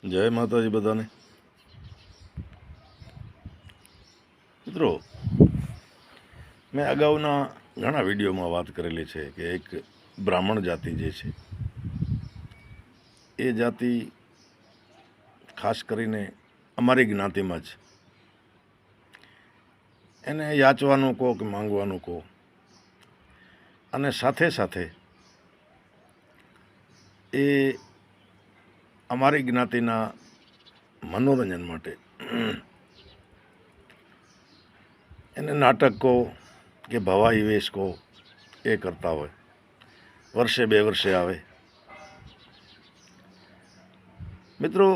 જય માતાજી બધાને. મિત્રો, મેં અગાઉના ઘણા વિડીયોમાં વાત કરેલી છે કે એક બ્રાહ્મણ જાતિ જે છે એ જાતિ ખાસ કરીને અમારી જ્ઞાતિમાં જ એને યાચવાનું કહો કે માંગવાનું કહો, અને સાથે સાથે એ અમારી જ્ઞાતિના મનોરંજન માટે એને નાટક કહો કે ભવાઈ વેશ કહો એ કરતા હોય. વર્ષે 2 વર્ષે આવે. મિત્રો,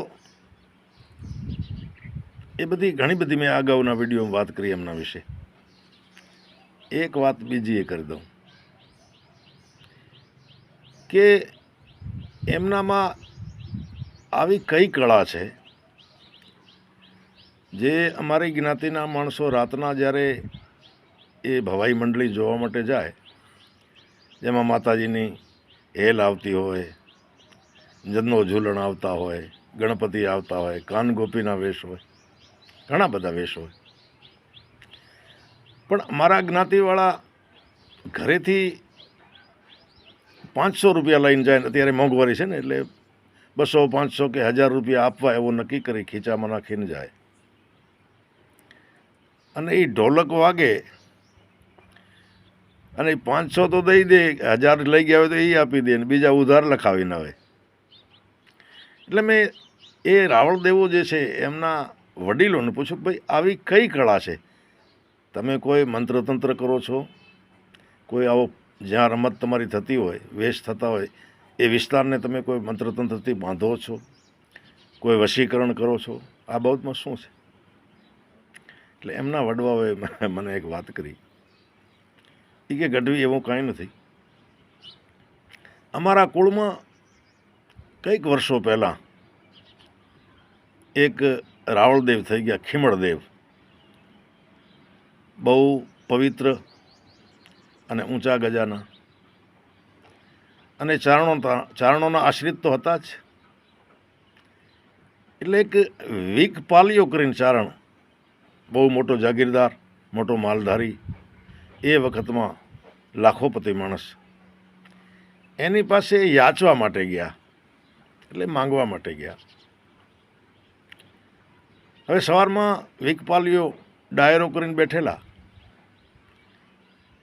એ બધી ઘણી બધી મેં અગાઉના વિડીયોમાં વાત કરી એમના વિશે. એક વાત બીજી એ કરી દઉં કે એમનામાં આવી કઈ કળા છે જે અમારી જ્ઞાતિના માણસો રાતના જ્યારે એ ભવાઈ મંડળી જોવા માટે જાય, જેમાં માતાજીની હેલ આવતી હોય, જન્નો ઝૂલણ આવતા હોય, ગણપતિ આવતા હોય, કાન ગોપીના વેશ હોય, ઘણા બધા વેશ હોય, પણ અમારા જ્ઞાતિવાળા ઘરેથી 500 રૂપિયા લઈને જાય. અત્યારે મોંઘવારી છે ને, એટલે 200, 500 કે 1000 રૂપિયા આપવા એવું નક્કી કરી ખીચામાં નાખીને જાય. અને એ ઢોલક વાગે અને 500 તો દઈ દે, 1000 લઈ ગયા હોય તો એ આપી દે, ને બીજા ઉધાર લખાવીને આવે. એટલે મેં એ રાવળ દેવો જે છે એમના વડીલોને પૂછ્યું, ભાઈ આવી કઈ કળા છે? તમે કોઈ મંત્રતંત્ર કરો છો? કોઈ આવો જ્યાં રમત તમારી થતી હોય, વેશ થતા હોય, એ વિસ્તારને તમે કોઈ મંત્રતંત્રથી બાંધો છો? કોઈ વશીકરણ કરો છો? આ બાબતમાં શું છે? એટલે એમના વડવાઓએ મને એક વાત કરી. એ કે ગઢવી, એવું કાંઈ નથી. અમારા કુળમાં કંઈક વર્ષો પહેલાં એક રાવળદેવ થઈ ગયા, ખીમળદેવ. બહુ પવિત્ર અને ઊંચા ગજાના, અને ચારણોના આશ્રિત તો હતા જ. એટલે એક વીક પાલિયો કરીને ચારણ, બહુ મોટો જાગીરદાર, મોટો માલધારી, એ વખતમાં લાખોપતિ માણસ, એની પાસે યાચવા માટે ગયા, એટલે માંગવા માટે ગયા. હવે સવારમાં વીકપાલીઓ ડાયરો કરીને બેઠેલા,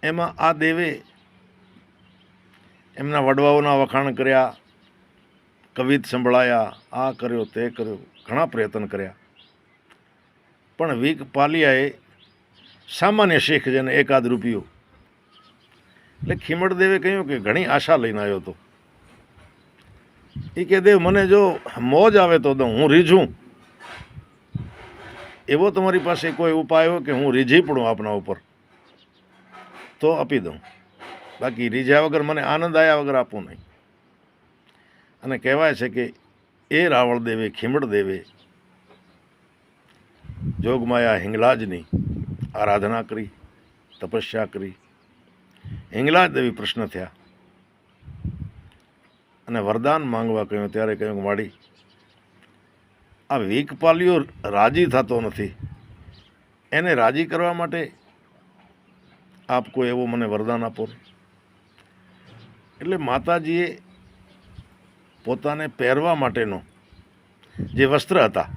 એમાં આ દેવે એમના વડવાઓના વખાણ કર્યા, કવિત સંભળાયા, આ કર્યો તે કર્યો, ઘણા પ્રયત્ન કર્યા. પણ વીકપાલિયાએ સામાન્ય શેખ જેને 1-8 રૂપિયો, એટલે ખીમળદેવે કહ્યું કે ઘણી આશા લઈને આવ્યો હતો. એ કે દેવ, મને જો મોજ આવે તો દઉં, હું રીઝું. એવો તમારી પાસે કોઈ ઉપાય હોય કે હું રીઝી પડું આપના ઉપર, તો આપી દઉં. બાકી રીઝ્યા વગર, મને આનંદ આવ્યા વગર આપવું નહીં. અને કહેવાય છે કે એ રાવળદેવે, ખીમળદેવે જોગમાયા હિંગલાજની આરાધના કરી, તપસ્યા કરી. હિંગલાજ દેવી પ્રશ્ન થયા અને વરદાન માંગવા કહ્યું. ત્યારે કહ્યું કે માડી, આ વીકપાલીઓ રાજી થતો નથી, એને રાજી કરવા માટે આપ કોઈ એવો મને વરદાન આપો. એટલે માતાજીએ પોતાને પહેરવા માટેનો જે વસ્ત્ર હતા,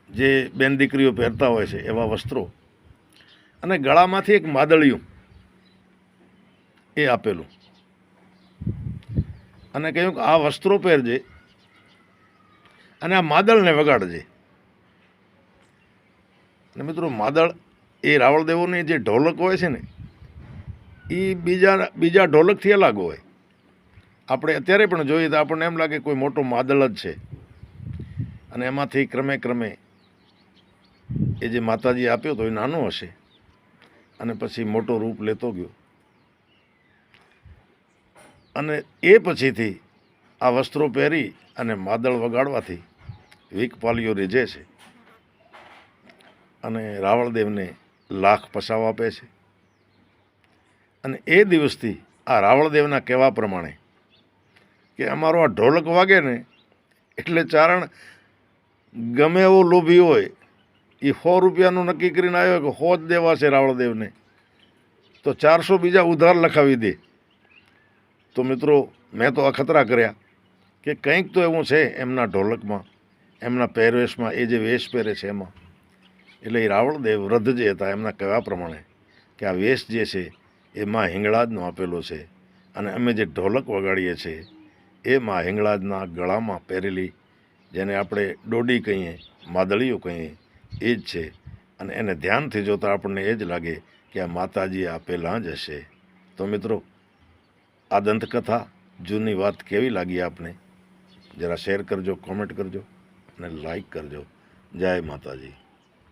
જે બેન દીકરીઓ પહેરતા હોય છે એવા વસ્ત્રો, અને ગળામાંથી એક માદળિયું એ આપેલું, અને કહ્યું કે આ વસ્ત્રો પહેરજે અને આ માદળને વગાડજે. અને મિત્રો, માદળ એ રાવળદેવોની જે ઢોલક હોય છે ને, એ બીજા ઢોલકથી અલગ હોય. આપણે અત્યારે પણ જોઈએ તો આપણને એમ લાગે કોઈ મોટો માદળ જ છે, અને એમાંથી ક્રમે ક્રમે એ જે માતાજી આપ્યો તો એ નાનો હશે, અને પછી મોટો રૂપ લેતો ગયો. અને એ પછીથી આ વસ્ત્રો પહેરી અને માદળ વગાડવાથી વીકપાલીઓ રીઝે છે, અને રાવળદેવને લાખ પસાવ આપે છે. અને એ દિવસથી આ રાવળદેવના કહેવા પ્રમાણે કે અમારો આ ઢોલક વાગે ને એટલે ચારણ ગમે એવો લોભી હોય એ 100 રૂપિયાનું નક્કી કરીને આવ્યો કે 100 જ દેવા છે રાવળદેવને, તો 400 બીજા ઉધાર લખાવી દે. તો મિત્રો મેં તો અખતરા કર્યા કે કંઈક તો એવું છે એમના ઢોલકમાં, એમના પહેરવેશમાં, એ જે વેશ પહેરે છે એમાં. એટલે એ રાવળદેવ વૃદ્ધ જે હતા એમના કહેવા પ્રમાણે કે આ વેશ જે છે એ માં હિંગળાજનો આપેલો છે, અને અમે જે ઢોલક વગાડીએ છીએ એ માં હિંગળાજના ગળામાં પહેરેલી, જેને આપણે ડોડી કહીએ, માદળીઓ કહીએ, એ જ છે. અને એને ધ્યાનથી જોતાં આપણને એ જ લાગે કે આ માતાજી આપેલા જ હશે. તો મિત્રો આ દંતકથા જૂની વાત કેવી લાગી આપને જરા શેર કરજો, કોમેન્ટ કરજો અને લાઈક કરજો. જય માતાજી.